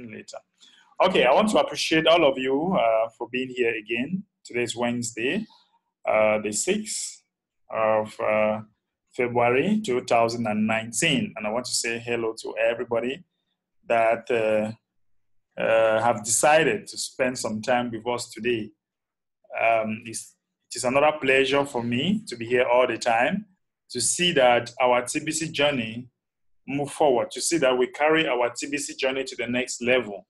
later. Okay, I want to appreciate all of you for being here again. Today is Wednesday, the 6th of February 2019. And I want to say hello to everybody that have decided to spend some time with us today. It is another pleasure for me to be here all the time, to see that our TBC journey move forward, to see that we carry our TBC journey to the next level.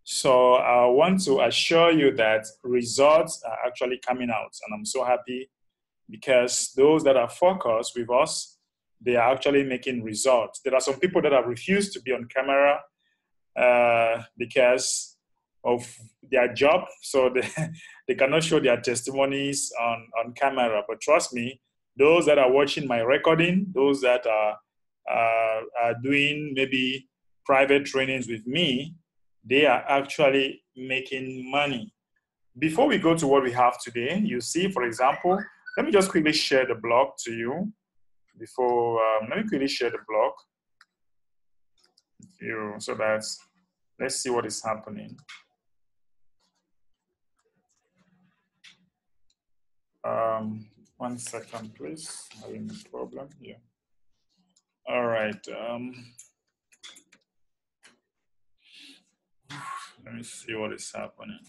So I want to assure you that results are actually coming out, and I'm so happy because those that are focused with us, they are actually making results. There are some people that have refused to be on camera because of their job, so they cannot show their testimonies on camera. But trust me, those that are watching my recording, those that are doing maybe private trainings with me, they are actually making money. Before we go to what we have today, you see, for example, let me just quickly share the blog to you. Before, let me quickly share the blog with you so that let's see what is happening. One second, please. Having a problem here. All right. Let me see what is happening.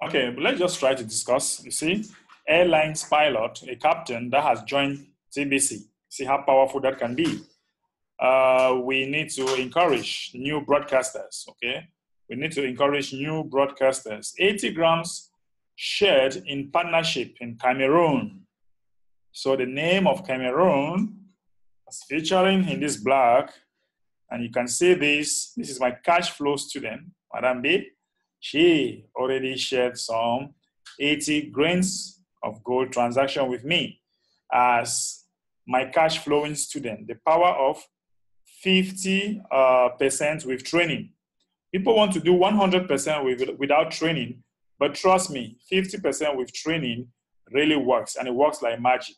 Okay, but let's just try to discuss. You see, airlines pilot, a captain that has joined TBC. See how powerful that can be. We need to encourage new broadcasters, okay? We need to encourage new broadcasters. 80 grams shared in partnership in Cameroon. So the name of Cameroon is featuring in this blog. And you can see this. This is my cash flow student, Madam B. She already shared some 80 grains of gold transaction with me as my cash flowing student. The power of 50% with training. People want to do 100% without training, but trust me, 50% with training really works, and it works like magic.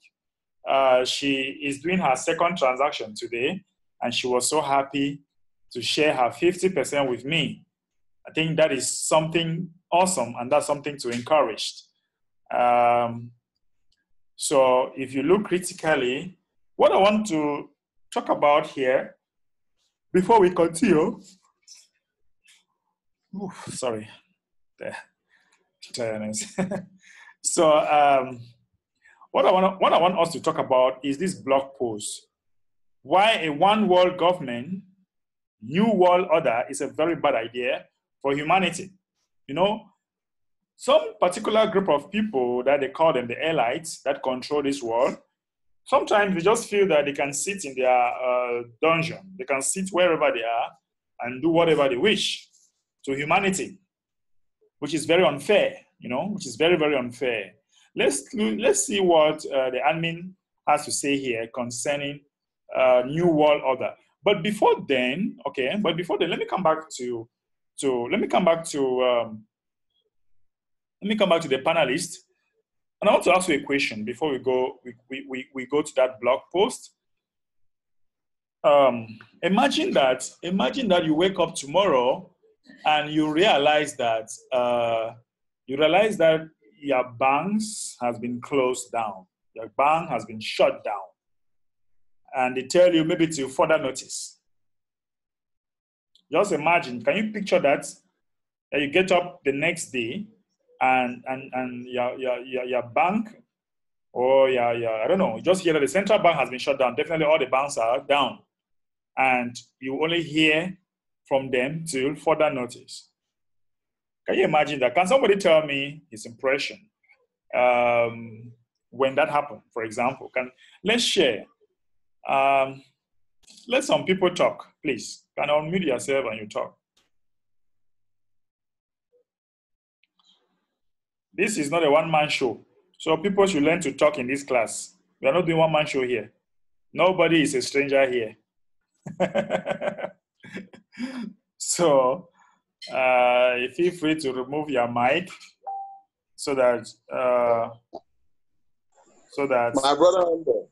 She is doing her second transaction today, and she was so happy to share her 50% with me. I think that is something awesome, and that's something to encourage. So if you look critically, what I want to talk about here before we continue, sorry, tiredness. So what I want us to talk about is this blog post. Why a one world government, new world order is a very bad idea for humanity. You know, some particular group of people that they call them the elites that control this world, sometimes they just feel that they can sit in their dungeon. They can sit wherever they are and do whatever they wish to humanity, which is very unfair, you know, which is very, very unfair. Let's see what the admin has to say here concerning new world order. But before then, okay, let me come back to the panelists, and I want to ask you a question before we go to that blog post. Imagine that you wake up tomorrow and you realize that your banks has been closed down, your bank has been shut down, and they tell you maybe till further notice. Just imagine, can you picture that you get up the next day and your bank or I don't know, just hear that the central bank has been shut down. Definitely all the banks are down, and you only hear from them till further notice. Can you imagine that? Can somebody tell me his impression when that happened, for example? Let's share. Let some people talk, please. Can you unmute yourself and you talk? This is not a one-man show, so people should learn to talk in this class. We are not doing one-man show here. Nobody is a stranger here. So feel free to remove your mic so that my brother.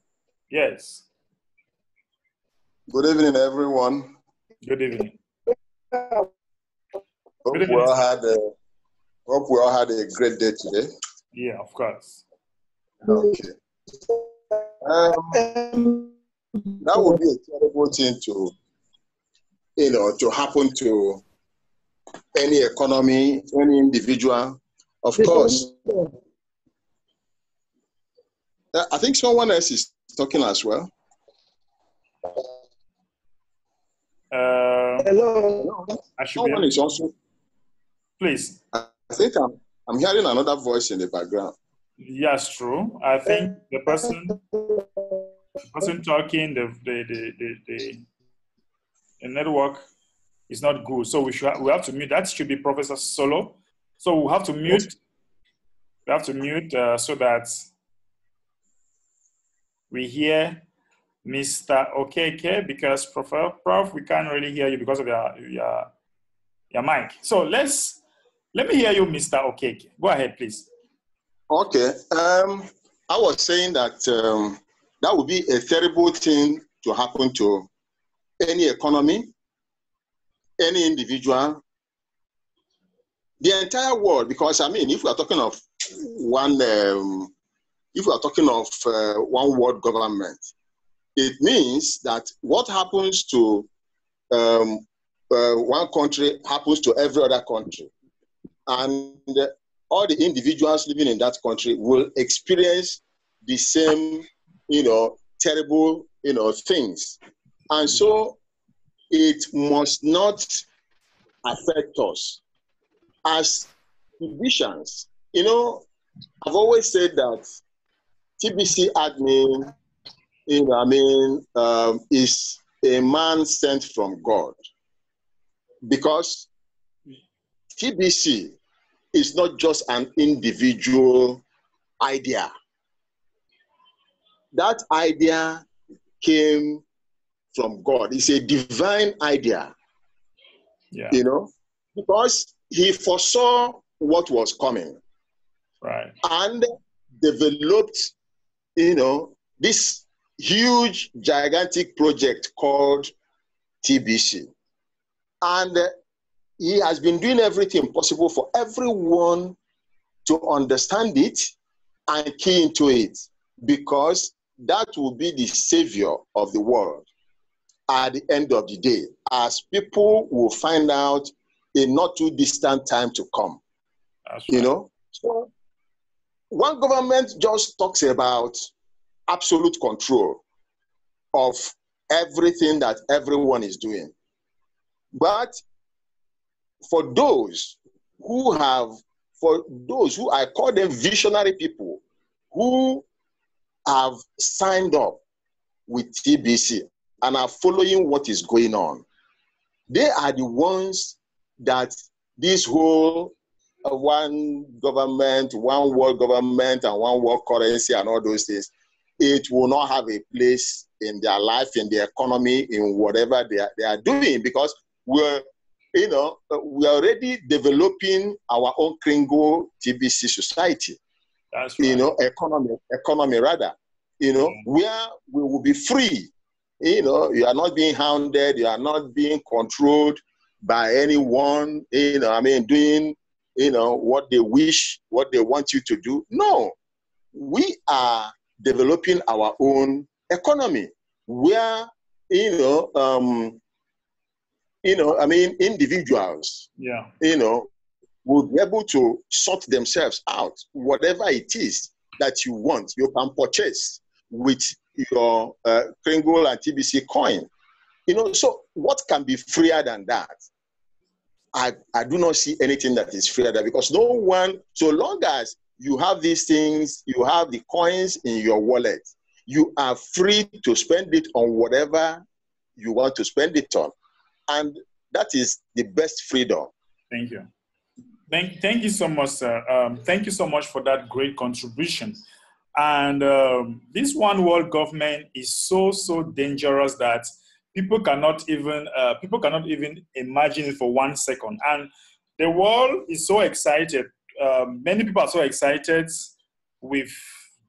Yes. Good evening, everyone. Good evening. Hope we all had a great day today. Yeah, of course. Okay. That would be a terrible thing to happen to any economy, any individual. Of course. I think someone else is talking as well. Hello. Someone is also. Please. I think I'm hearing another voice in the background. Yes, true. I think the person talking, the network is not good. So we have to mute. That should be Professor Solo. So we have to mute. We have to mute so that we hear Mr. Okeke, because Prof, we can't really hear you because of your mic. So let me hear you, Mr. Okeke. Go ahead, please. Okay. I was saying that that would be a terrible thing to happen to any economy, any individual, the entire world. Because I mean, if we are talking of one world government, it means that what happens to one country happens to every other country, and all the individuals living in that country will experience the same, terrible, things. And so it must not affect us as physicians. I've always said that TBC admin, is a man sent from God, because TBC is not just an individual idea. That idea came from God. It's a divine idea. Yeah. Because he foresaw what was coming. Right. And developed, this huge, gigantic project called TBC. And he has been doing everything possible for everyone to understand it and key into it, because that will be the savior of the world at the end of the day, as people will find out in not too distant time to come. That's right. So one government just talks about absolute control of everything that everyone is doing. But for those who I call them visionary people, who have signed up with TBC and are following what is going on, they are the ones that this whole one government, one world government, and one world currency and all those things, it will not have a place in their life, in their economy, in whatever they are doing, because we're already developing our own Kringle TBC society. That's right. Economy rather, where we will be free. You are not being hounded, you are not being controlled by anyone, doing, what they wish, what they want you to do. No, we are developing our own economy where, individuals, will be able to sort themselves out. Whatever it is that you want, you can purchase with your Kringle and TBC coin. So what can be freer than that? I do not see anything that is freer than that, because no one, so long as you have these things, you have the coins in your wallet, you are free to spend it on whatever you want to spend it on. And that is the best freedom. Thank you. Thank you so much, sir. Thank you so much for that great contribution. And this one world government is so dangerous that people cannot even imagine it for 1 second. And the world is so excited. Many people are so excited with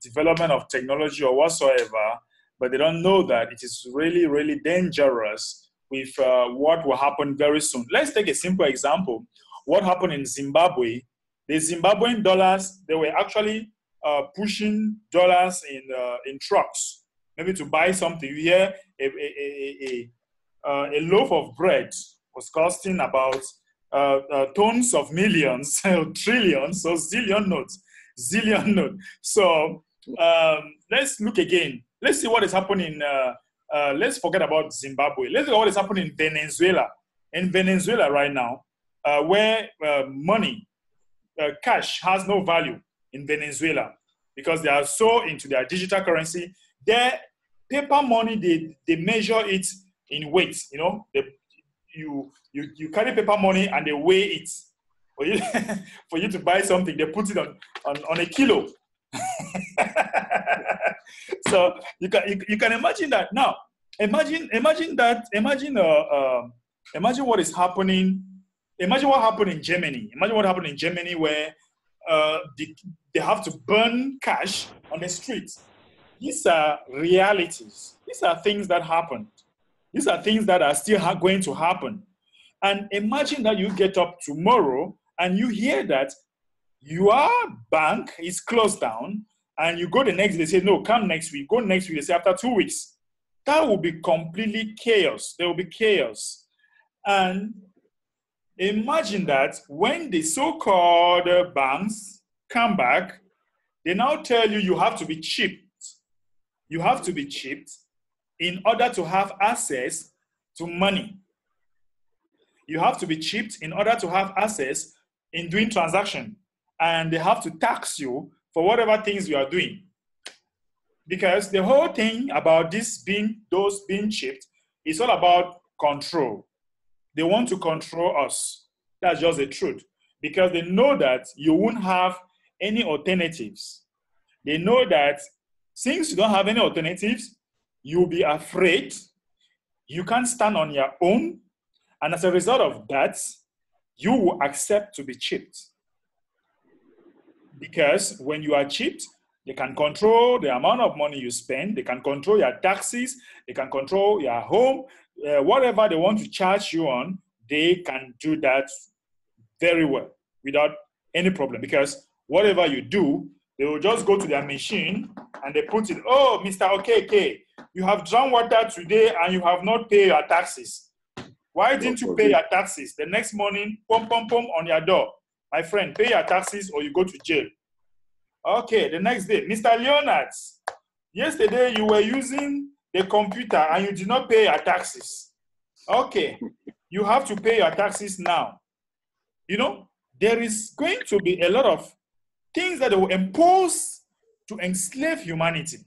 development of technology or whatsoever, but they don't know that it is really, really dangerous with what will happen very soon. Let's take a simple example. What happened in Zimbabwe? The Zimbabwean dollars, they were actually pushing dollars in trucks, maybe to buy something. You hear a loaf of bread was costing about tons of millions, trillions, so zillion notes. So let's look again. Let's see what is happening. Let's forget about Zimbabwe. Let's look at what is happening in Venezuela. In Venezuela right now, where money, cash has no value in Venezuela because they are so into their digital currency. Their paper money, they measure it in weight. You know, you carry paper money and they weigh it for you for you to buy something. They put it on a kilo. So you can imagine that. Now imagine what is happening. Imagine what happened in Germany. Imagine what happened in Germany where they have to burn cash on the streets. These are realities. These are things that happened. These are things that are still going to happen. And imagine that you get up tomorrow and you hear that your bank is closed down, and you go the next day, they say, no, come next week. Go next week, they say, after 2 weeks. That will be completely chaos. There will be chaos. And imagine that when the so-called banks come back, they now tell you you have to be chipped. You have to be chipped in order to have access to money. You have to be chipped in order to have access in doing transaction. And they have to tax you for whatever things you are doing. Because the whole thing about those being chipped is all about control. They want to control us. That's just the truth. Because they know that you won't have any alternatives. They know that since you don't have any alternatives, you'll be afraid. You can't stand on your own. And as a result of that, you will accept to be chipped. Because when you are chipped, they can control the amount of money you spend. They can control your taxes. They can control your home. Whatever they want to charge you on, they can do that very well without any problem. Because whatever you do, they will just go to their machine and they put it, oh, Mr. OKK, you have drawn water today and you have not paid your taxes. Why didn't you pay your taxes? The next morning, pom, pom, pom on your door. My friend, pay your taxes or you go to jail. Okay, the next day, Mr. Leonard, yesterday you were using the computer and you did not pay your taxes. Okay, you have to pay your taxes now. You know, there is going to be a lot of things that they will impose to enslave humanity.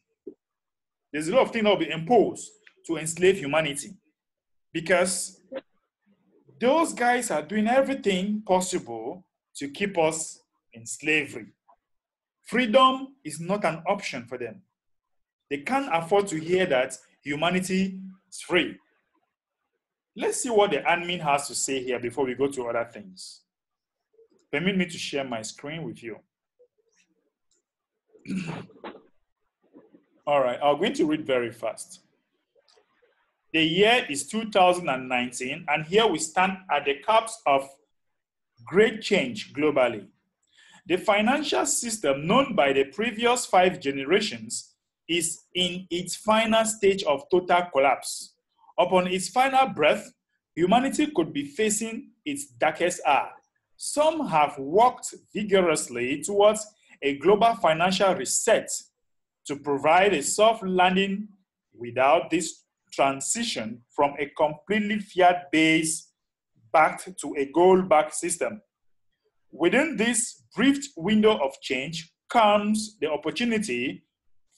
There's a lot of things that will be imposed to enslave humanity because those guys are doing everything possible to keep us in slavery. Freedom is not an option for them. They can't afford to hear that humanity is free. Let's see what the admin has to say here before we go to other things. Permit me to share my screen with you. All right, I'm going to read very fast. The year is 2019, and here we stand at the cusp of great change globally. The financial system known by the previous 5 generations is in its final stage of total collapse. Upon its final breath, humanity could be facing its darkest hour. Some have worked vigorously towards a global financial reset to provide a soft landing. Without this transition from a completely fiat-based backed to a gold-backed system. Within this brief window of change comes the opportunity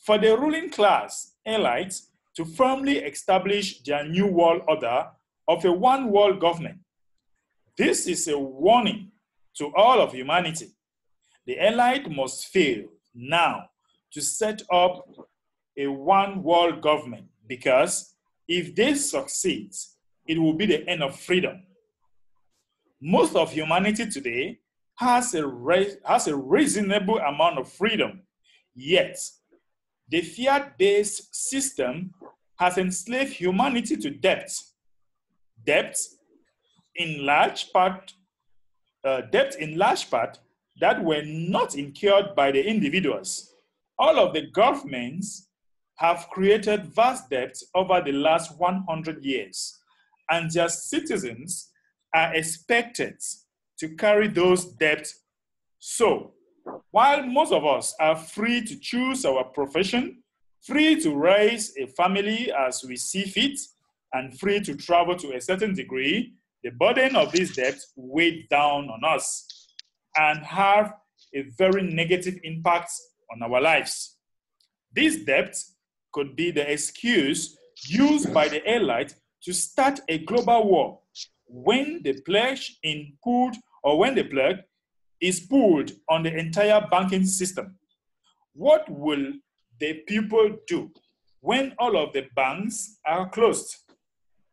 for the ruling class, elites, to firmly establish their new world order of a one-world government. This is a warning to all of humanity. The elite must fail now to set up a one-world government, because if they succeed, it will be the end of freedom. Most of humanity today has a reasonable amount of freedom, yet the fiat-based system has enslaved humanity to debt. debt in large part that were not incurred by the individuals. All of the governments have created vast debts over the last 100 years, and their citizens are expected to carry those debts. So, while most of us are free to choose our profession, free to raise a family as we see fit, and free to travel to a certain degree, the burden of these debts weigh down on us and have a very negative impact on our lives. These debts could be the excuse used by the elite to start a global war when the plague is pulled on the entire banking system. What will the people do when all of the banks are closed?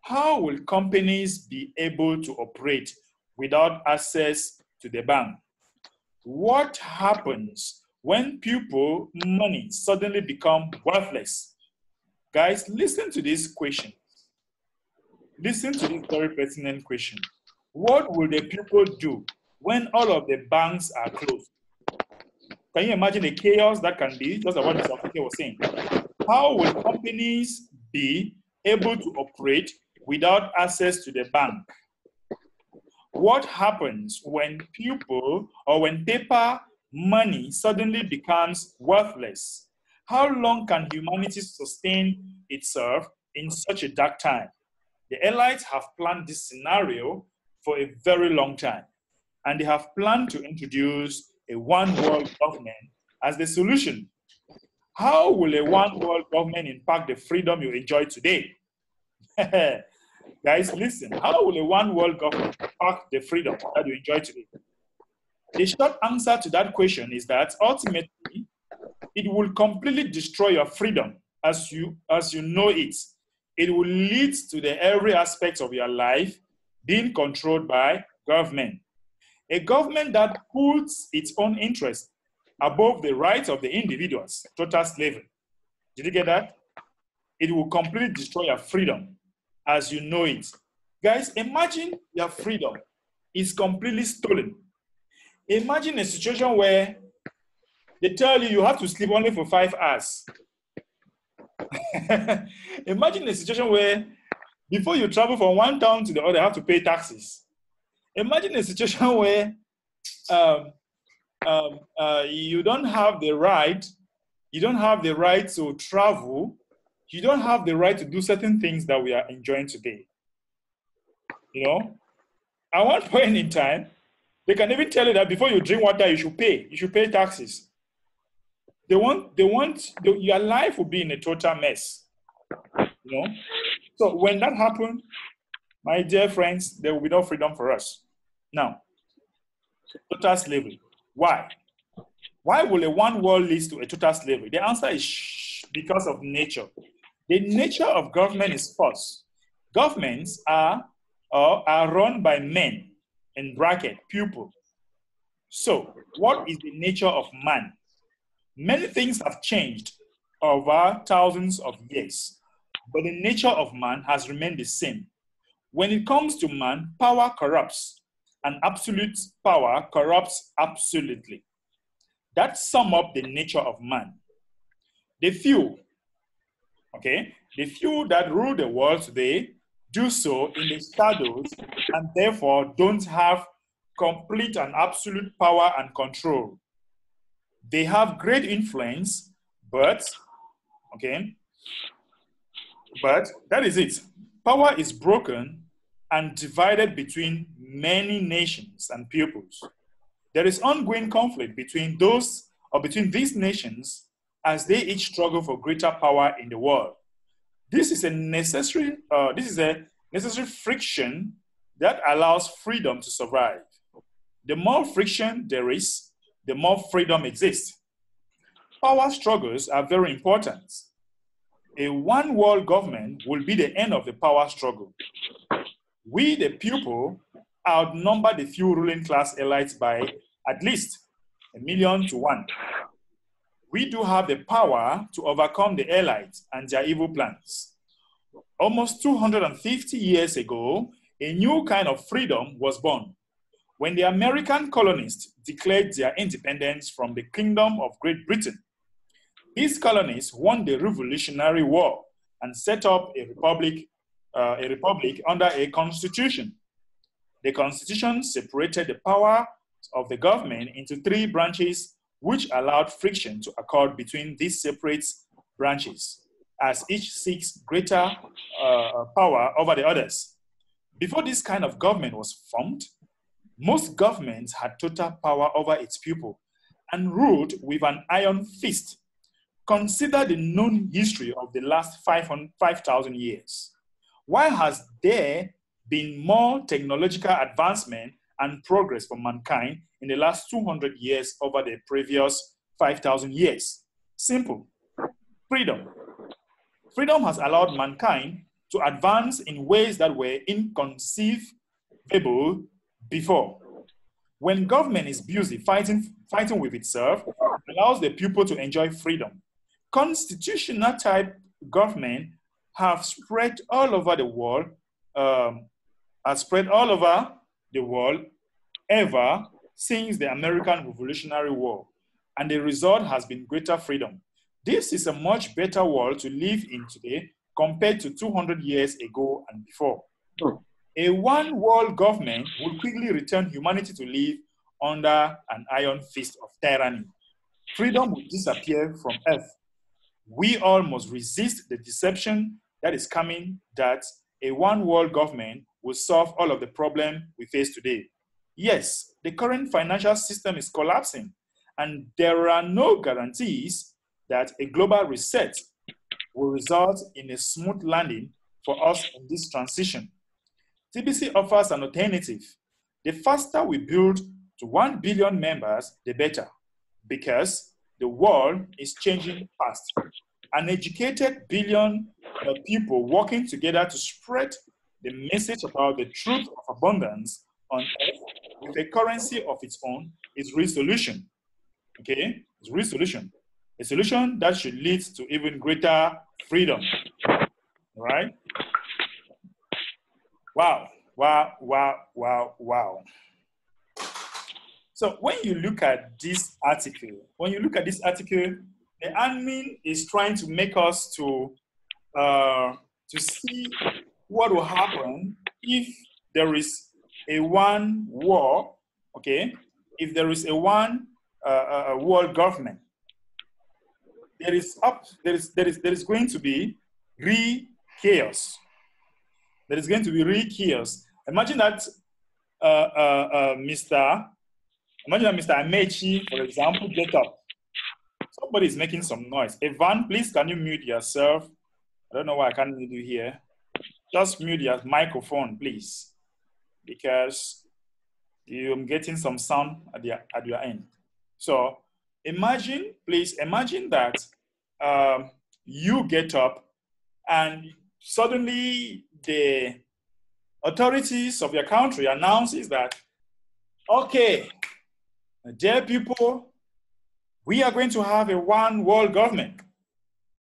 How will companies be able to operate without access to the bank? What happens when people money suddenly become worthless? Guys, listen to this question. Listen to this very pertinent question. What will the people do when all of the banks are closed? Can you imagine the chaos that can be? Just like what Mr. Africa was saying. How will companies be able to operate without access to the bank? What happens when people or when paper money suddenly becomes worthless? How long can humanity sustain itself in such a dark time? The elites have planned this scenario for a very long time, and they have planned to introduce a one world government as the solution. How will a one world government impact the freedom you enjoy today? Guys, listen. How will a one world government impact the freedom that you enjoy today? The short answer to that question is that ultimately, it will completely destroy your freedom as you know it. It will lead to every aspect of your life being controlled by government. A government that puts its own interest above the rights of the individuals, total slavery. Did you get that? It will completely destroy your freedom as you know it. Guys, imagine your freedom is completely stolen. Imagine a situation where they tell you have to sleep only for 5 hours. Imagine a situation where before you travel from one town to the other, you have to pay taxes. Imagine a situation where you don't have the right to travel. You don't have the right to do certain things that we are enjoying today. You know, at one point in time, they can even tell you that before you drink water, you should pay taxes. Your life will be in a total mess. You know, so when that happens, my dear friends, there will be no freedom for us. Now, total slavery. Why? Why will a one world lead to a total slavery? The answer is because of nature. The nature of government is false. Governments are run by men, in bracket, people. So, what is the nature of man? Many things have changed over thousands of years, but the nature of man has remained the same. When it comes to man, power corrupts, and absolute power corrupts absolutely. That sums up the nature of man. The few that rule the world today do so in the shadows and therefore don't have complete and absolute power and control. They have great influence, but that is it. Power is broken and divided between many nations and peoples. There is ongoing conflict between these nations as they each struggle for greater power in the world. This is a necessary friction that allows freedom to survive. The more friction there is, the more freedom exists. Power struggles are very important. A one world government will be the end of the power struggle. We, the people, outnumber the few ruling class elites by at least 1,000,000 to 1. We do have the power to overcome the elites and their evil plans. Almost 250 years ago, a new kind of freedom was born. When the American colonists declared their independence from the Kingdom of Great Britain, these colonists won the Revolutionary War and set up a republic under a constitution. The constitution separated the power of the government into three branches, which allowed friction to occur between these separate branches, as each seeks greater power over the others. Before this kind of government was formed, most governments had total power over its people and ruled with an iron fist. Consider the known history of the last 5,000 years. Why has there been more technological advancement and progress for mankind in the last 200 years over the previous 5,000 years? Simple. Freedom. Freedom has allowed mankind to advance in ways that were inconceivable before. When government is busy fighting with itself, it allows the people to enjoy freedom. Constitutional type government have spread all over the world, ever since the American Revolutionary War, and the result has been greater freedom. This is a much better world to live in today compared to 200 years ago and before. A one-world government will quickly return humanity to live under an iron fist of tyranny. Freedom will disappear from Earth. We all must resist the deception that is coming that a one-world government will solve all of the problems we face today. Yes, the current financial system is collapsing, and there are no guarantees that a global reset will result in a smooth landing for us in this transition. TBC offers an alternative. The faster we build to 1 billion members, the better, because the world is changing fast. An educated billion people working together to spread the message about the truth of abundance on earth with a currency of its own is real solution. Okay, it's real solution. A solution that should lead to even greater freedom. All right? Wow, wow, wow, wow, wow. So when you look at this article, the admin is trying to make us to see what will happen if there is a one war, okay? If there is a one world government, there is going to be chaos. There is going to be chaos. Imagine that Mr. Amechi, for example, get up. Somebody is making some noise. Evan, please, can you mute yourself? I don't know why I can't mute you here. Just mute your microphone, please, because you're getting some sound at your end. So imagine that you get up and suddenly the authorities of your country announces that, okay, dear people, we are going to have a one world government.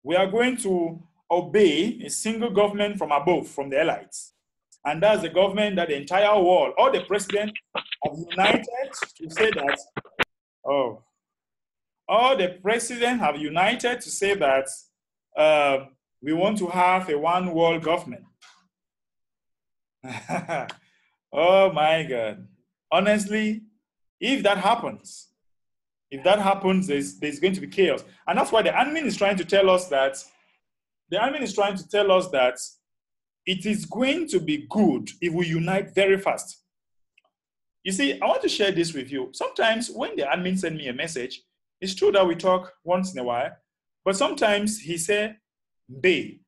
We are going to obey a single government from above, from the elites. And that's the government that the entire world, all the presidents have united to say that, all the presidents have united to say that we want to have a one world government. Oh my God. Honestly, if that happens, there's going to be chaos. And that's why the admin is trying to tell us that, it is going to be good if we unite very fast. You see, I want to share this with you. Sometimes when the admin send me a message, it's true that we talk once in a while, but sometimes he say, "Babe,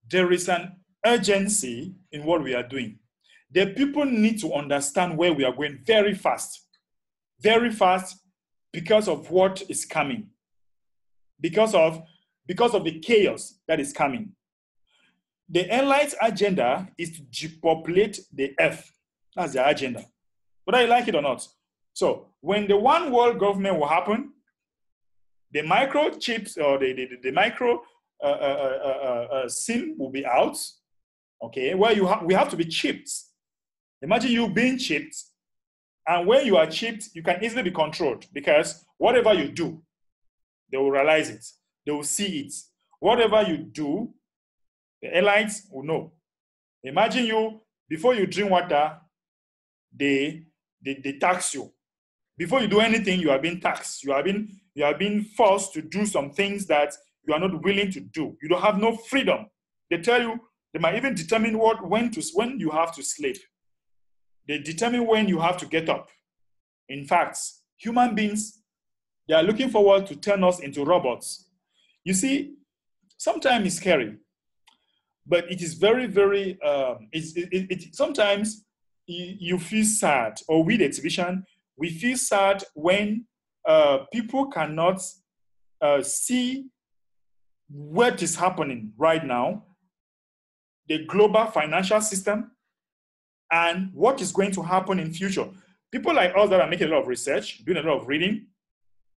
there is an urgency in what we are doing. The people need to understand where we are going very fast because of what is coming, because of the chaos that is coming. The elite agenda is to depopulate the earth. That's their agenda, whether you like it or not. So when the one world government will happen, the microchips or the micro SIM will be out. okay, where we have to be chipped. Imagine you being chipped, and when you are chipped, you can easily be controlled because whatever you do, they will realize it. They will see it. Whatever you do, the airlines will know. Imagine you, before you drink water, they tax you. Before you do anything, you are being taxed. You are being forced to do some things that you are not willing to do. You don't have no freedom. They tell you, they might even determine when you have to sleep. They determine when you have to get up. In fact, human beings, they are looking forward to turn us into robots. You see, sometimes it's scary, but it is very, very, sometimes you feel sad, or we, the exhibition, we feel sad when people cannot see what is happening right now, the global financial system, and what is going to happen in future. People like us that are making a lot of research, doing a lot of reading,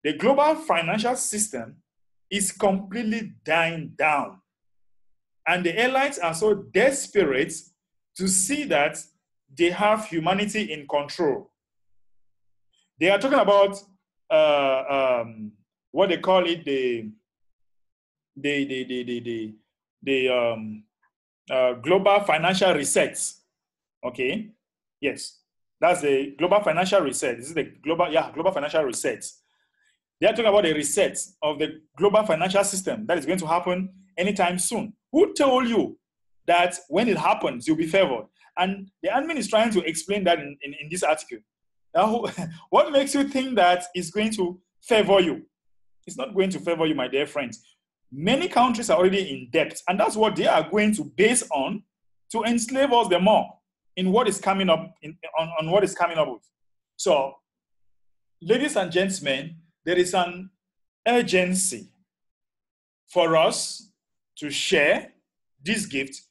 the global financial system is completely dying down. And the airlines are so desperate to see that they have humanity in control. They are talking about what they call it, global financial reset. Okay, yes, that's the global financial reset. This is the global financial reset. They are talking about a reset of the global financial system that is going to happen anytime soon. Who told you that when it happens, you'll be favored? And the admin is trying to explain that in this article. Now, what makes you think that it's going to favor you? It's not going to favor you, my dear friends. Many countries are already in debt, and that's what they are going to base on to enslave us the more in what is coming up, on what is coming up with. So, ladies and gentlemen, there is an urgency for us to share this gift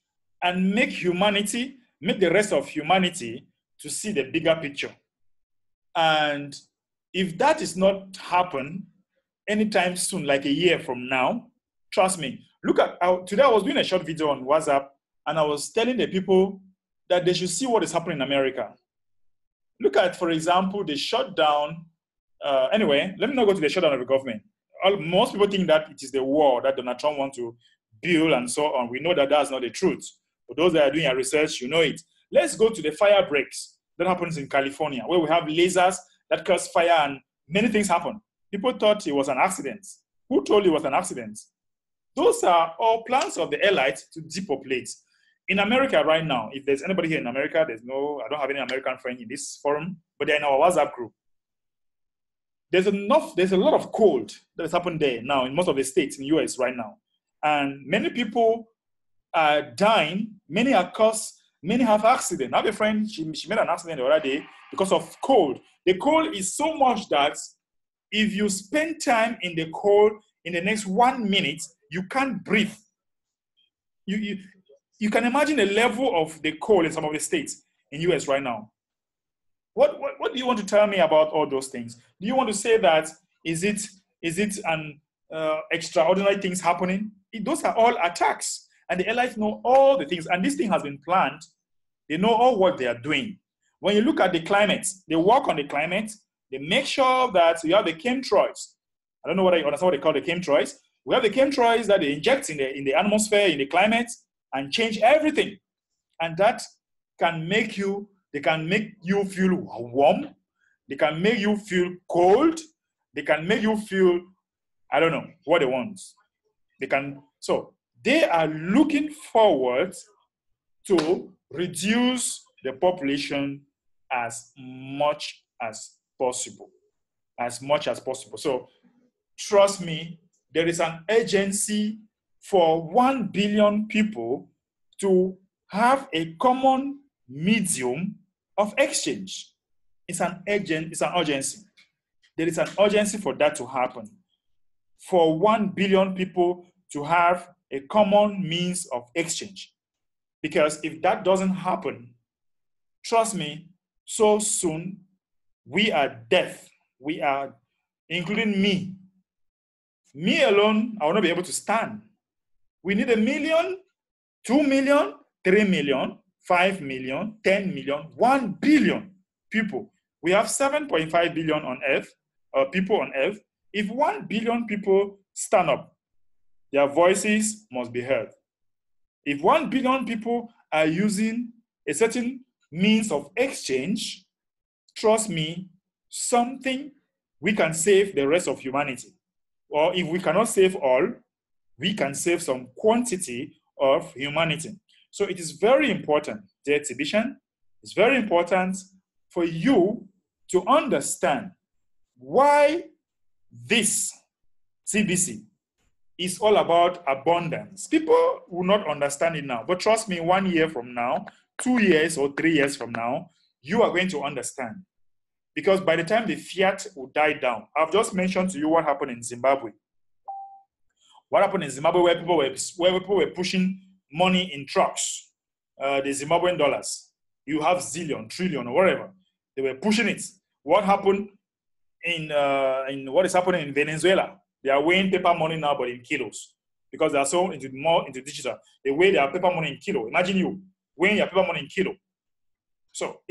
and make the rest of humanity to see the bigger picture. And if that is not happen anytime soon, like a year from now, trust me, today I was doing a short video on WhatsApp, and I was telling the people that they should see what is happening in America. Look at, for example, the shutdown. Anyway, let me not go to the shutdown of the government. Most people think that it is the war that Donald Trump wants to build and so on. We know that that's not the truth. For those that are doing your research, you know it. Let's go to the fire breaks that happens in California, where we have lasers that cause fire and many things happen. People thought it was an accident. Who told you it was an accident? Those are all plans of the airlines to depopulate. In America right now, if there's anybody here in America, I don't have any American friend in this forum, but they're in our WhatsApp group. There's a lot of cold that has happened there now in most of the states in the US right now. And many people are dying, many have accidents. I have a friend, she made an accident the other day because of cold. The cold is so much that if you spend time in the cold in the next 1 minute, you can't breathe. You can imagine the level of the cold in some of the states in US right now. What do you want to tell me about all those things? Do you want to say that is it an extraordinary things happening? Those are all attacks, and the airlines know all the things, and this thing has been planned. They know all what they are doing. When you look at the climate, they work on the climate. They make sure that you have the chemtrails. I don't know what they call the chemtrails. We have the chemtrails that they inject in the atmosphere, in the climate, and change everything, and that can make you. They can make you feel warm. They can make you feel cold. They can make you feel, I don't know, what they want. So they are looking forward to reduce the population as much as possible. As much as possible. So trust me, there is an urgency for 1 billion people to have a common medium of exchange. It's an urgency. There is an urgency for that to happen. For 1 billion people to have a common means of exchange. Because if that doesn't happen, trust me, so soon we are deaf. We are, including me. Me alone, I will not be able to stand. We need 1 million, 2 million, 3 million, 5 million, 10 million, 1 billion people. We have 7.5 billion on Earth, people on Earth. If 1 billion people stand up, their voices must be heard. If 1 billion people are using a certain means of exchange, trust me, something we can save the rest of humanity. Or if we cannot save all, we can save some quantity of humanity. So it is very important, dear exhibition, it's very important for you to understand why this TBC is all about abundance. People will not understand it now, but trust me, 1 year from now, 2 years or 3 years from now, you are going to understand. Because by the time the fiat will die down, I've just mentioned to you what happened in Zimbabwe. What happened in Zimbabwe where people were pushing money in trucks, the Zimbabwean dollars. You have zillion, trillion, or whatever. They were pushing it. What happened in what is happening in Venezuela? They are weighing paper money now, but in kilos, because they are so more into digital. They weigh their paper money in kilo. Imagine you weighing your paper money in kilo. So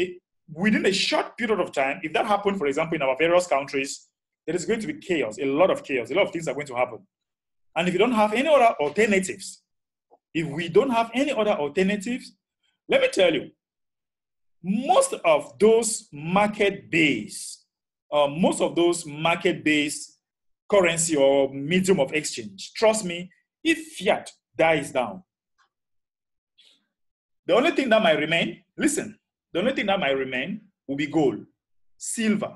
within a short period of time, if that happened, for example, in our various countries, there is going to be chaos, a lot of chaos. A lot of things are going to happen. And if you don't have any other alternatives, if we don't have any other alternatives, let me tell you, most of those market-based currency or medium of exchange, trust me, if fiat dies down, the only thing that might remain, listen, the only thing that might remain will be gold, silver,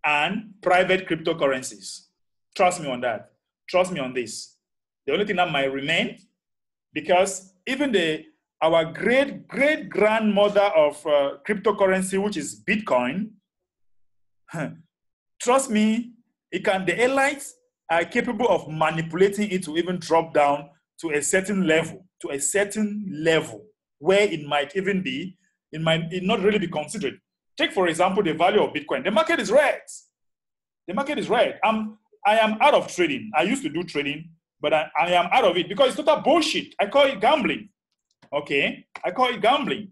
and private cryptocurrencies. Trust me on that. Trust me on this. The only thing that might remain, because even our great-great-grandmother of cryptocurrency, which is Bitcoin, trust me, the elites are capable of manipulating it to even drop down to a certain level, where it might not really be considered. Take, for example, the value of Bitcoin. The market is red. The market is red. I am out of trading. I used to do trading, but I am out of it because it's total bullshit. I call it gambling. Okay? I call it gambling.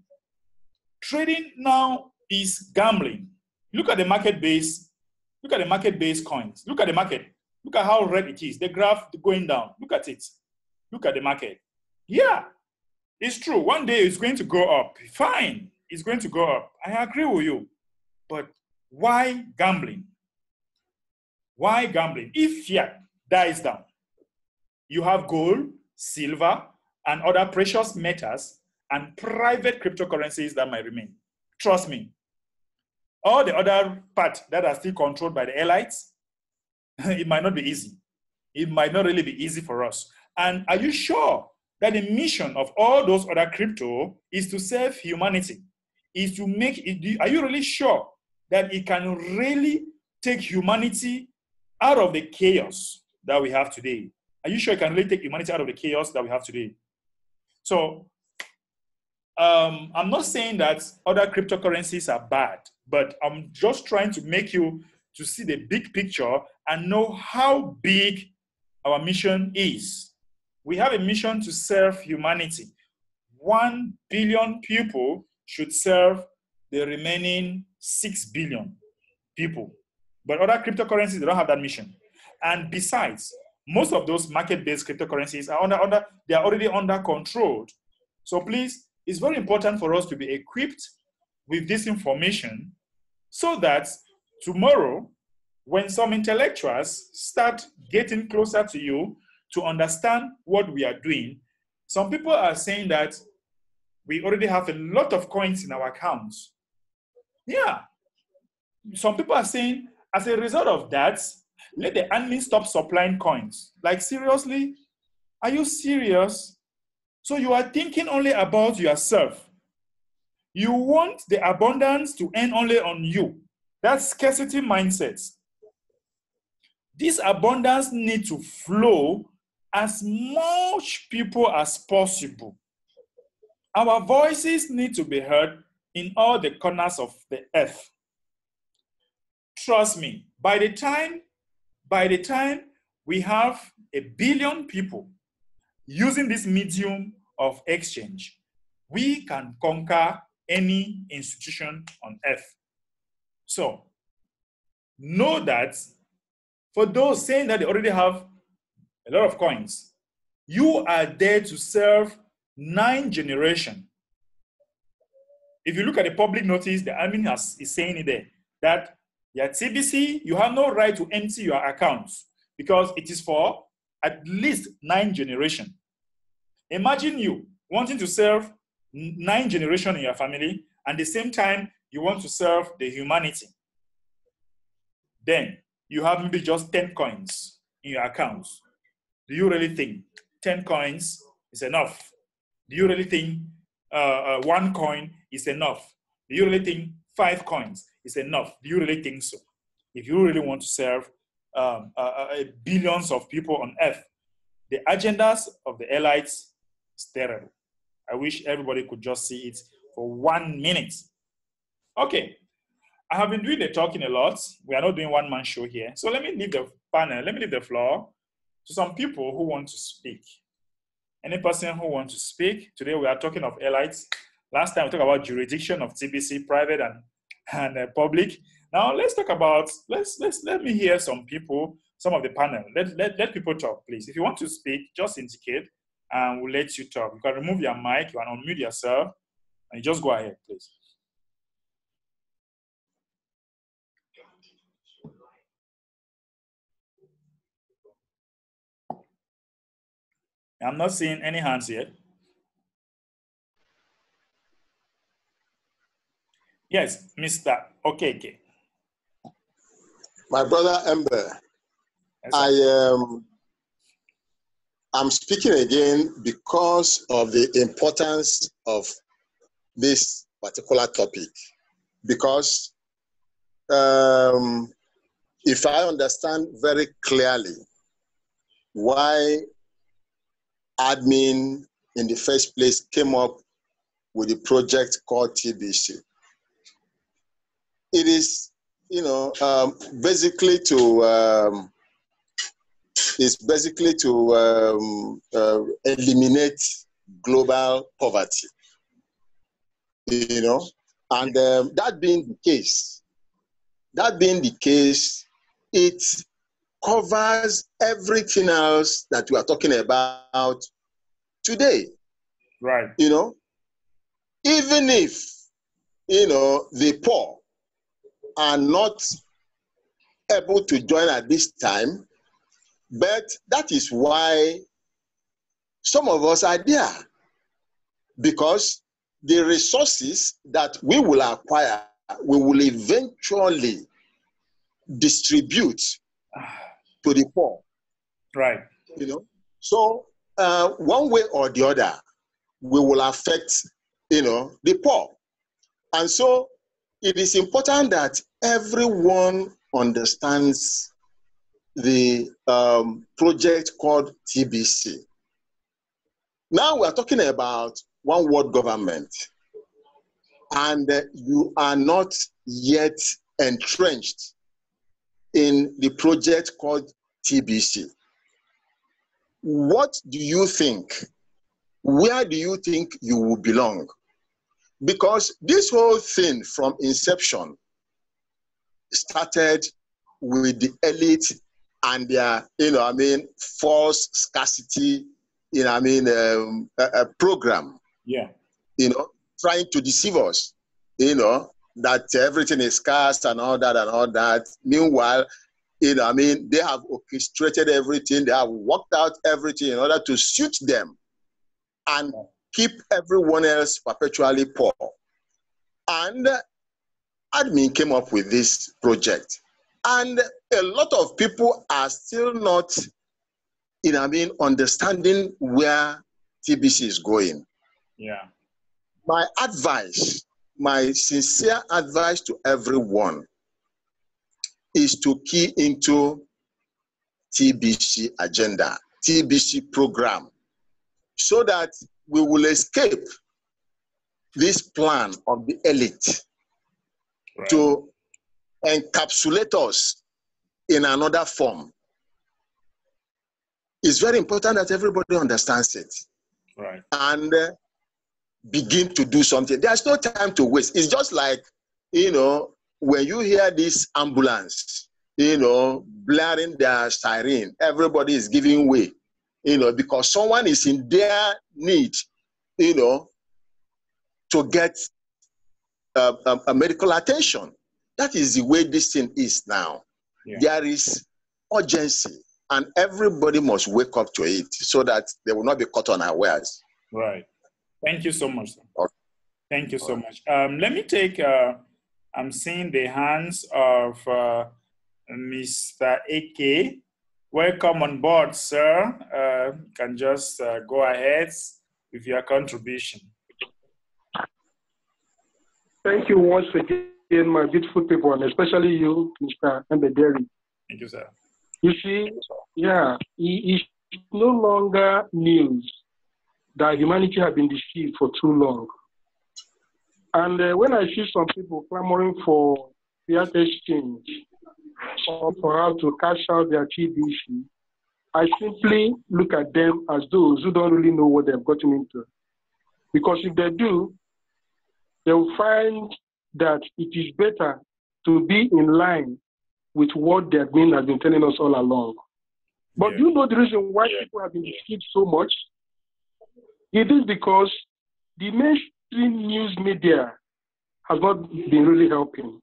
Trading now is gambling. Look at the market-based coins. Look at the market. Look at how red it is. The graph going down. Look at it. Look at the market. Yeah, it's true. One day it's going to go up. Fine. It's going to go up. I agree with you. But why gambling? Why gambling? If fiat dies down, you have gold, silver, and other precious metals and private cryptocurrencies that might remain. Trust me. All the other parts that are still controlled by the elites, it might not be easy. It might not really be easy for us. And are you sure that the mission of all those other crypto is to serve humanity? Is to make it, are you really sure that it can really take humanity out of the chaos that we have today? Are you sure it can really take humanity out of the chaos that we have today? So I'm not saying that other cryptocurrencies are bad, but I'm just trying to make you to see the big picture and know how big our mission is. We have a mission to serve humanity. 1 billion people should serve the remaining 6 billion people. But other cryptocurrencies, they don't have that mission. And besides, most of those market-based cryptocurrencies are they are already under control. So please, it's very important for us to be equipped with this information so that tomorrow, when some intellectuals start getting closer to you to understand what we are doing, some people are saying that we already have a lot of coins in our accounts. Yeah. Some people are saying, as a result of that, let the admin stop supplying coins. Like, seriously? Are you serious? So you are thinking only about yourself. You want the abundance to end only on you. That's scarcity mindset. This abundance needs to flow as much people as possible. Our voices need to be heard in all the corners of the earth. Trust me, by the time we have 1 billion people using this medium of exchange, we can conquer any institution on earth. So know that for those saying that they already have a lot of coins, you are there to serve 9 generations. If you look at the public notice, the admin is saying it there that your TBC, you have no right to empty your accounts because it is for at least 9 generations. Imagine you wanting to serve 9 generations in your family, and at the same time, you want to serve the humanity. Then you have maybe just 10 coins in your accounts. Do you really think 10 coins is enough? Do you really think 1 coin is enough? Do you really think 5 coins is enough? Do you really think so? If you really want to serve billions of people on earth, the agendas of the elites is terrible. I wish everybody could just see it for 1 minute. Okay, I have been doing the talking a lot. We are not doing one-man show here. So let me leave the panel, let me leave the floor to some people who want to speak. Any person who wants to speak. Today we are talking of elites. Last time we talked about jurisdiction of TBC, private and public. Now let's talk about, let me hear some people, some of the panel. Let people talk, please. If you want to speak, just indicate and we'll let you talk. You can remove your mic, you can unmute yourself, and just go ahead, please. I'm not seeing any hands yet. Yes, Mr. Okeke. My brother Ember, yes, I'm speaking again because of the importance of this particular topic. Because if I understand very clearly why admin in the first place came up with a project called TBC, it is, basically to eliminate global poverty, and that being the case, it covers everything else that we are talking about today. Right. Even if, the poor are not able to join at this time, but that is why some of us are there, because the resources that we will acquire, we will eventually distribute to the poor. Right. So one way or the other, we will affect, the poor. And so it is important that everyone understands the project called TBC. Now we're talking about one world government, and you are not yet entrenched in the project called TBC. What do you think? Where do you think you will belong? Because this whole thing from inception started with the elite and their, false scarcity, program. Yeah. Trying to deceive us, that everything is scarce and all that. Meanwhile, they have orchestrated everything. They have worked out everything in order to suit them and keep everyone else perpetually poor. And admin came up with this project. And a lot of people are still not, understanding where TBC is going. Yeah. My advice, my sincere advice to everyone is to key into TBC agenda, TBC program, so that we will escape this plan of the elite to encapsulate us in another form. It's very important that everybody understands it. Right. And begin to do something. There's no time to waste. It's just like, when you hear this ambulance, blaring their siren, everybody is giving way, because someone is in their need, to get a medical attention. That is the way this thing is now. Yeah. There is urgency, and everybody must wake up to it so that they will not be caught unawares. Right. Thank you so much, sir. Okay. Thank you so much. Let me take, I'm seeing the hands of Mr. AK. Welcome on board, sir. You can just go ahead with your contribution. Thank you once again, my beautiful people, and especially you, Mr. mbehderick. Thank you, sir. You see, yeah, it's no longer news that humanity has been deceived for too long. And when I see some people clamoring for fiat exchange or for how to cash out their TBC, I simply look at them as those who don't really know what they've gotten into. Because if they do, they will find that it is better to be in line with what the admin has been telling us all along. But do you know the reason why people have been deceived so much? It is because the mainstream news media has not been really helping.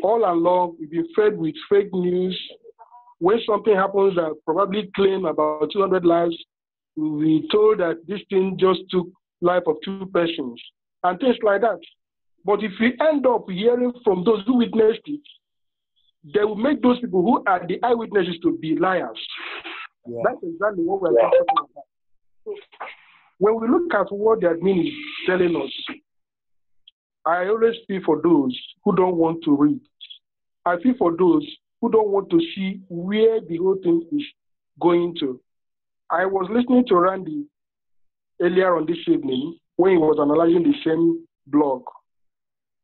All along, we've been fed with fake news. When something happens that probably claim about 200 lives, we're told that this thing just took life of 2 persons and things like that. But if we end up hearing from those who witnessed it, they will make those people who are the eyewitnesses to be liars. Yeah. That's exactly what we're talking about. So when we look at what the admin is telling us, I always feel for those who don't want to read. I feel for those who don't want to see where the whole thing is going to. I was listening to Randy earlier on this evening when he was analyzing the same blog.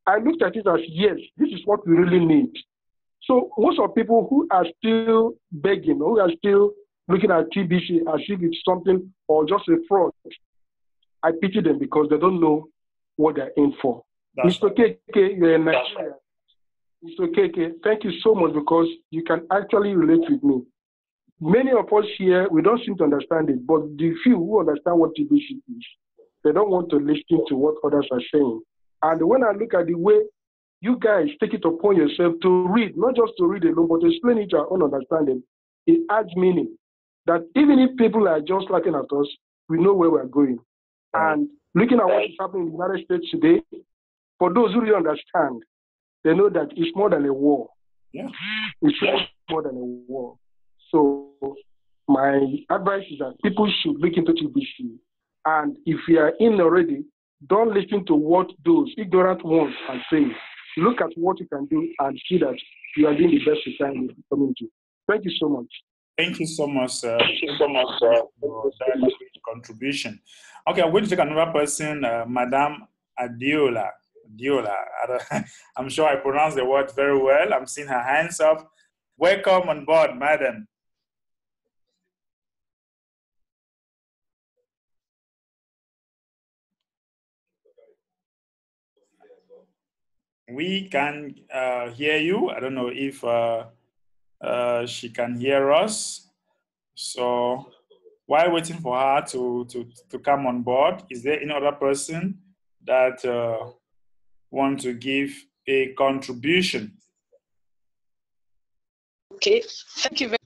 I looked at it as, yes, this is what we really need. So most of people who are still begging, who are still looking at TBC as if it's something or just a fraud, I pity them because they don't know what they're in for. Mr. KK, you're in Nigeria. Mr. KK, thank you so much because you can actually relate with me. Many of us here, we don't seem to understand it, but the few who understand what TBC is, they don't want to listen to what others are saying. And when I look at the way you guys take it upon yourself to read, not just to read alone, but to explain it to our own understanding, it adds meaning. That even if people are just laughing at us, we know where we're going. And looking at what is happening in the United States today, for those who really understand, they know that it's more than a war. Yeah. It's more than a war. So my advice is that people should look into TBC. And if you are in already, don't listen to what those ignorant ones are saying. Look at what you can do and see that you are doing the best you can in the community. Thank you so much. Thank you so much, sir. Thank you so much, sir, for that great contribution. Okay, I'm going to take another person, Madame Adiola. I'm sure I pronounced the word very well. I'm seeing her hands up. Welcome on board, madam. We can hear you. I don't know if she can hear us. So while waiting for her to come on board, is there any other person that want to give a contribution? Okay, thank you very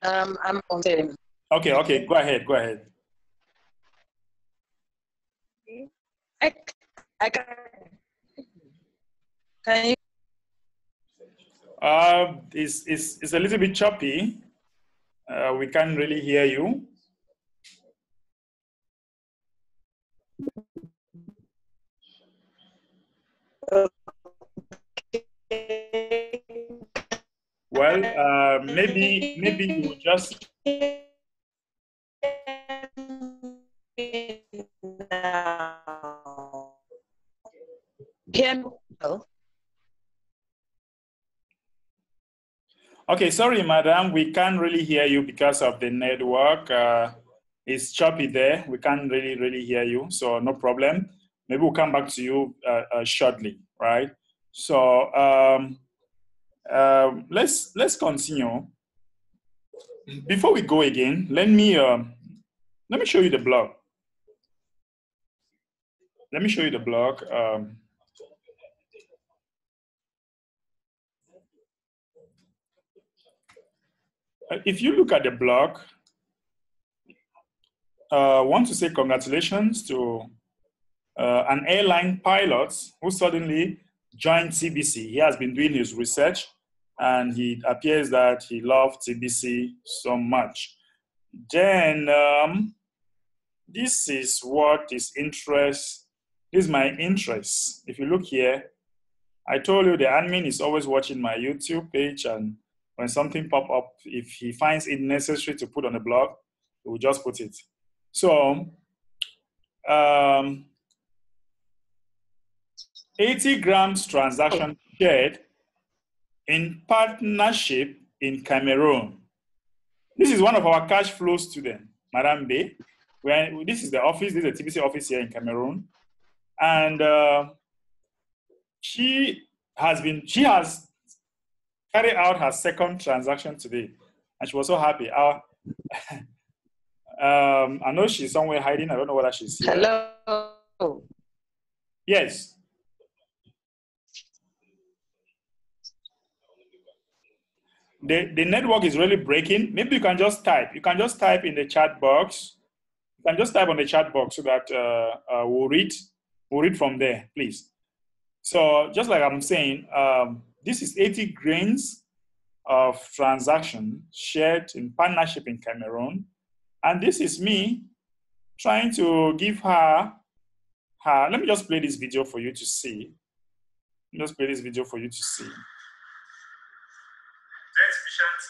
much. I'm on them. Okay, go ahead. I can you? It's a little bit choppy. We can't really hear you. Well, maybe you just. Okay, sorry, madam. We can't really hear you because of the network. It's choppy there. We can't really hear you, so no problem. Maybe we'll come back to you shortly, right? So let's continue. Before we go again, let me show you the blog. Let me show you the blog. If you look at the blog, I want to say congratulations to an airline pilot who suddenly joined TBC. He has been doing his research, and it appears that he loved TBC so much. Then this is what his interest. This is my interest. If you look here, I told you the admin is always watching my YouTube page, and when something pop up, if he finds it necessary to put on the blog, he will just put it. So 80 grams transaction shared in partnership in Cameroon. This is one of our cash flow students, Madame B. This is the office, this is the TBC office here in Cameroon. And she has carried out her second transaction today. And she was so happy. I know she's somewhere hiding. I don't know whether she's here. Hello. Yes. The network is really breaking. Maybe you can just type. You can just type in the chat box. You can just type on the chat box so that we'll read from there, please. So just like I'm saying, this is 80 grains of transaction shared in partnership in Cameroon. And this is me trying to give her, let me just play this video for you to see. Just play this video for you to see. Efficient.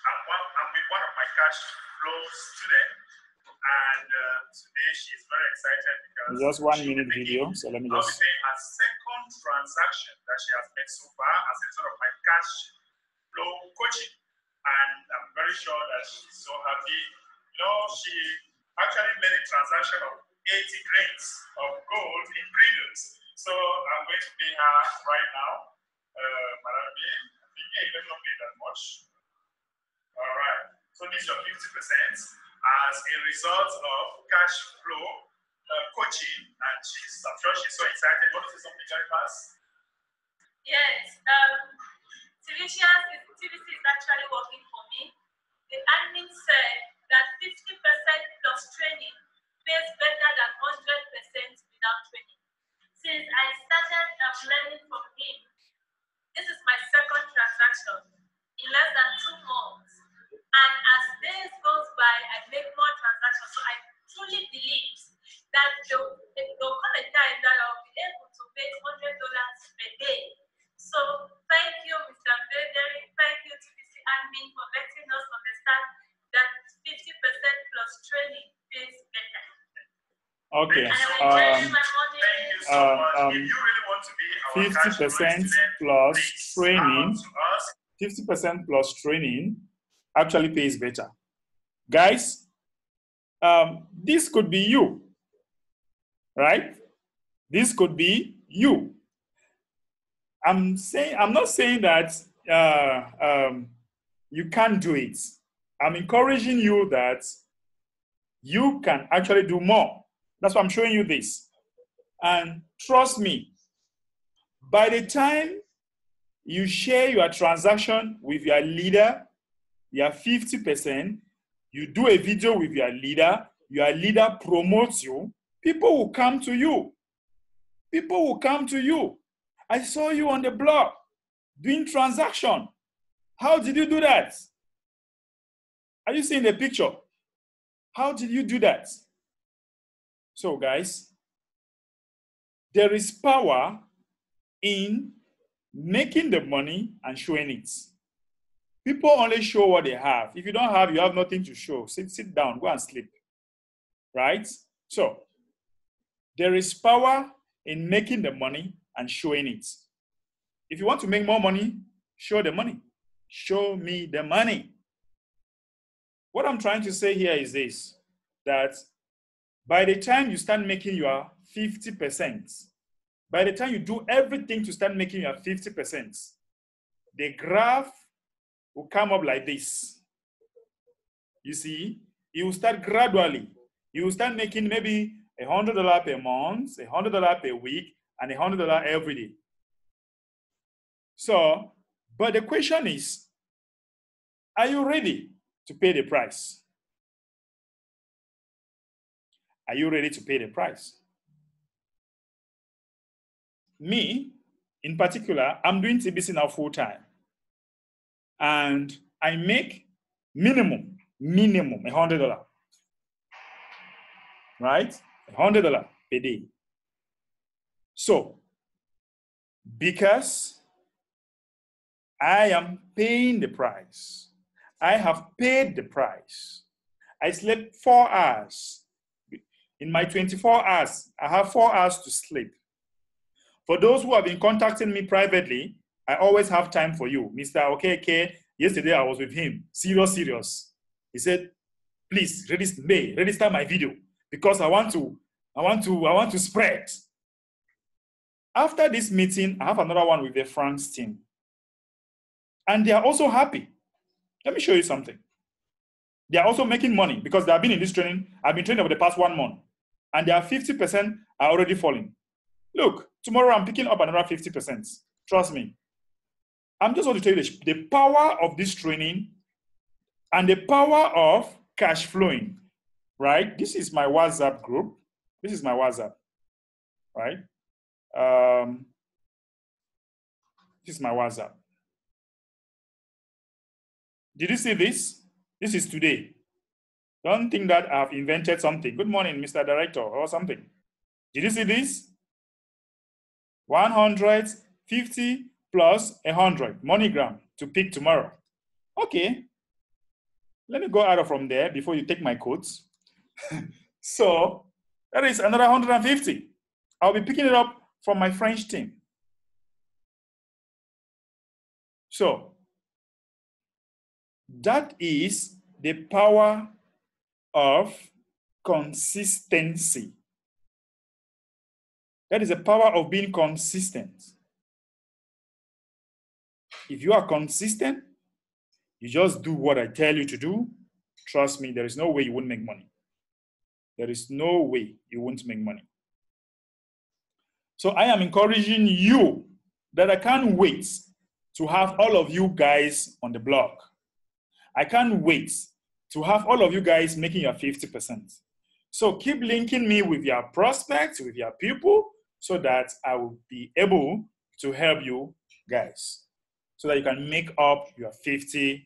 I'm with one of my cash flow students, and today she's very excited because it's just 1 minute video. So let me just. I'll be saying her second transaction that she has made so far as a sort of my cash flow coaching, and I'm very sure that she's so happy. You know, she actually made a transaction of 80 grains of gold in Pringles. So I'm going to pay her right now, Madam B. Yeah, you don't pay that much. All right. So this is your 50% as a result of cash flow coaching, and I'm sure she's so excited. You want to say something very fast? Yes. TBC is actually working for me. The admin said that 50% plus training pays better than 100% without training. Since I started learning from him, this is my second transaction in less than 2 months. And as days goes by, I make more transactions. So I truly believe that there will come a time that I'll be able to make $100 per day. So thank you, Mr. mbehderick. Thank you, TBC admin, for letting us understand that 50% plus training pays better. Okay. And I'm enjoying my money. Thank you so much. If you really want to be 50% plus training, 50% plus training actually pays better. Guys, this could be you, right? This could be you. I'm not saying that you can't do it. I'm encouraging you that you can actually do more. That's why I'm showing you this. And trust me, by the time you share your transaction with your leader, your 50%, you do a video with your leader promotes you, people will come to you. People will come to you. I saw you on the blog doing transaction. How did you do that? Are you seeing the picture? How did you do that? So guys, there is power in making the money and showing it. People only show what they have. If you don't have, you have nothing to show. Sit down, go and sleep. Right? So, there is power in making the money and showing it. If you want to make more money, show the money. Show me the money. What I'm trying to say here is this. that by the time you start making your 50%, by the time you do everything to start making your 50%, the graph will come up like this. You see, you will start gradually. You will start making maybe $100 per month, $100 per week, and $100 every day. So, but the question is, are you ready to pay the price? Are you ready to pay the price? Me, in particular, I'm doing TBC now full time. And I make minimum $100. Right? $100 per day. So, because I am paying the price, I have paid the price. I slept 4 hours. In my 24 hours, I have 4 hours to sleep. For those who have been contacting me privately, I always have time for you. Mr. Okeke, yesterday I was with him, serious. He said, please register my video because I want to spread. After this meeting, I have another one with the France team. And they are also happy. Let me show you something. They are also making money because they have been in this training. I've been training over the past 1 month. And their 50% are already falling. Look, tomorrow I'm picking up another 50%. Trust me. I'm just going to tell you the power of this training and the power of cash flowing, right? This is my WhatsApp group. This is my WhatsApp, right? This is my WhatsApp. Did you see this? This is today. Don't think that I've invented something. Good morning, Mr. Director, or something. Did you see this? 150 plus 100 MoneyGram to pick tomorrow. Okay. Let me go out from there before you take my quotes. So that is another 150. I'll be picking it up from my French team. So that is the power of consistency. That is the power of being consistent. If you are consistent, you just do what I tell you to do. Trust me, there is no way you won't make money. There is no way you won't make money. So I am encouraging you that I can't wait to have all of you guys on the blog. I can't wait to have all of you guys making your 50%. So keep linking me with your prospects, with your people, so that I will be able to help you guys, so that you can make up your 50%.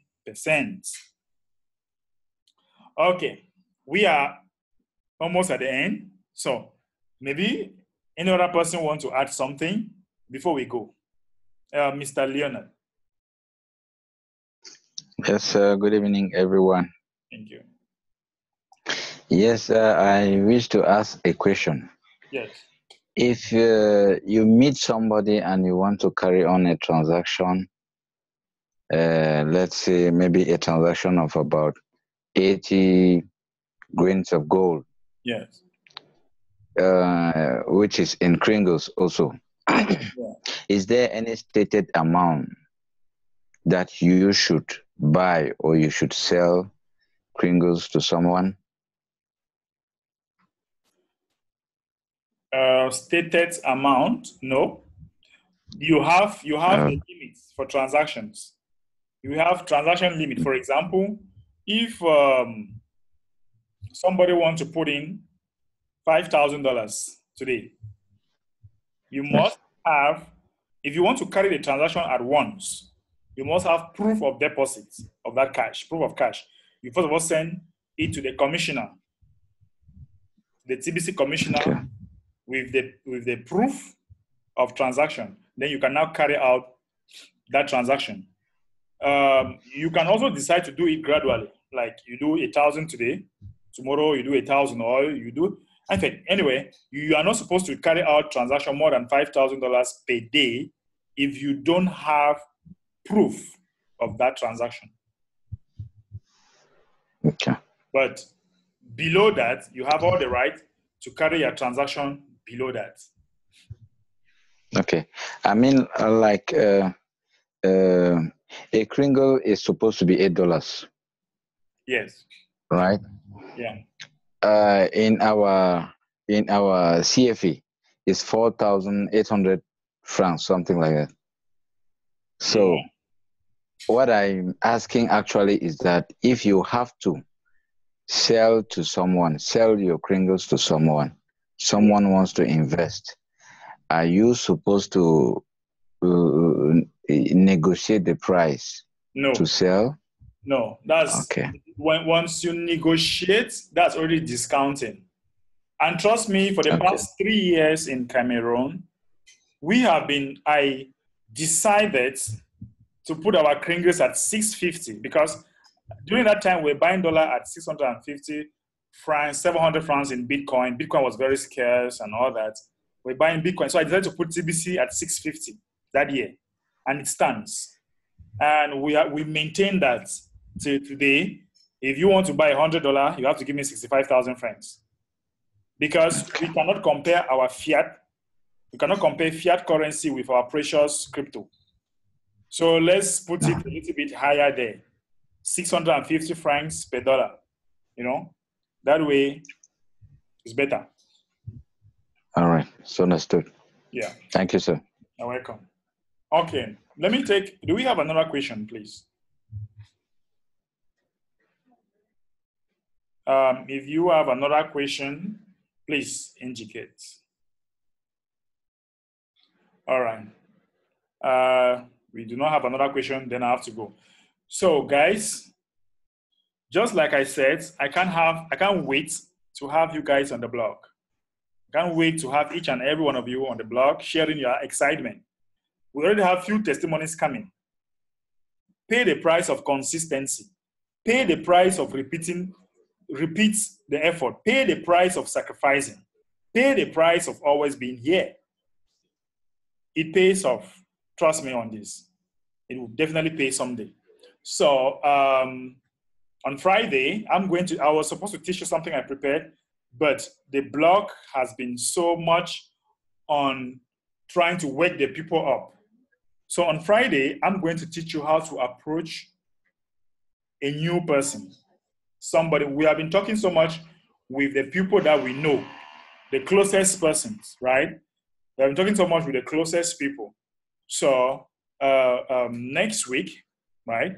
Okay, we are almost at the end. So maybe any other person want to add something before we go? Mr. Leonard. Yes, good evening, everyone. Thank you. Yes, I wish to ask a question. Yes. If you meet somebody and you want to carry on a transaction, let's say maybe a transaction of about 80 grains of gold. Yes. Which is in kringles also. Yeah. Is there any stated amount that you should buy or you should sell kringles to someone? Stated amount? No. You have a limit for transactions. You have transaction limit. For example, if somebody wants to put in $5,000 today, you must have, if you want to carry the transaction at once, you must have proof of deposit of that cash, proof of cash. You first of all send it to the commissioner, the TBC commissioner, with the proof of transaction. Then you can now carry out that transaction. You can also decide to do it gradually, like you do 1,000 today, tomorrow you do 1,000, or you do. In fact, anyway, you are not supposed to carry out transaction more than $5,000 per day if you don't have proof of that transaction. Okay. But Below that, you have all the right to carry your transaction below that. Okay. I mean, a kringle is supposed to be $8. Yes. Right? Yeah. In our CFE, it's 4,800 francs, something like that. So what I'm asking actually is that if you have to sell to someone, sell your kringles to someone, someone wants to invest, are you supposed to negotiate the price to sell? No, that's okay. Once you negotiate, that's already discounting. And trust me, for the past 3 years in Cameroon, I decided to put our kringles at 650 because during that time we're buying dollar at 650 francs, 700 francs in Bitcoin. Bitcoin was very scarce and all that. We're buying Bitcoin. So I decided to put TBC at 650 that year, and it stands. And we maintain that till today. If you want to buy $100, you have to give me 65,000 francs. Because we cannot compare our fiat. We cannot compare fiat currency with our precious crypto. So let's put it a little bit higher there. 650 francs per dollar. You know, that way it's better. All right. So understood. Yeah. Thank you, sir. You're welcome. Okay. Do we have another question, please? If you have another question, please indicate. All right. We do not have another question, then I have to go. So guys, just like I said, I can't wait to have you guys on the blog. I can't wait to have each and every one of you on the blog sharing your excitement. We already have few testimonies coming. Pay the price of consistency. Pay the price of repeat the effort. Pay the price of sacrificing. Pay the price of always being here. It pays off. Trust me on this. It will definitely pay someday. So on Friday, I was supposed to teach you something I prepared, but the blog has been so much on trying to wake the people up. So on Friday, I'm going to teach you how to approach a new person. Somebody, we have been talking so much with the people that we know, the closest persons, right? We have been talking so much with the closest people. So next week, right?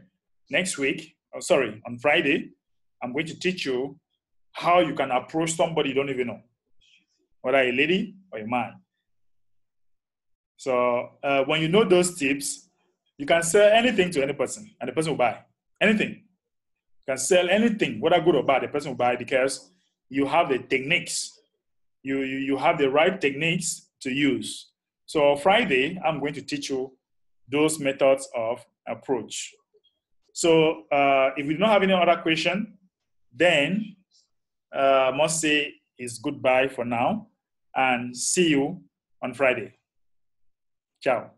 On Friday, I'm going to teach you how you can approach somebody you don't even know, whether a lady or a man. So when you know those tips, you can sell anything to any person and the person will buy. Anything. You can sell anything, whether good or bad, the person will buy because you have the techniques. You have the right techniques to use. So Friday, I'm going to teach you those methods of approach. So if we don't have any other question, then I must say it's goodbye for now and see you on Friday. Ciao.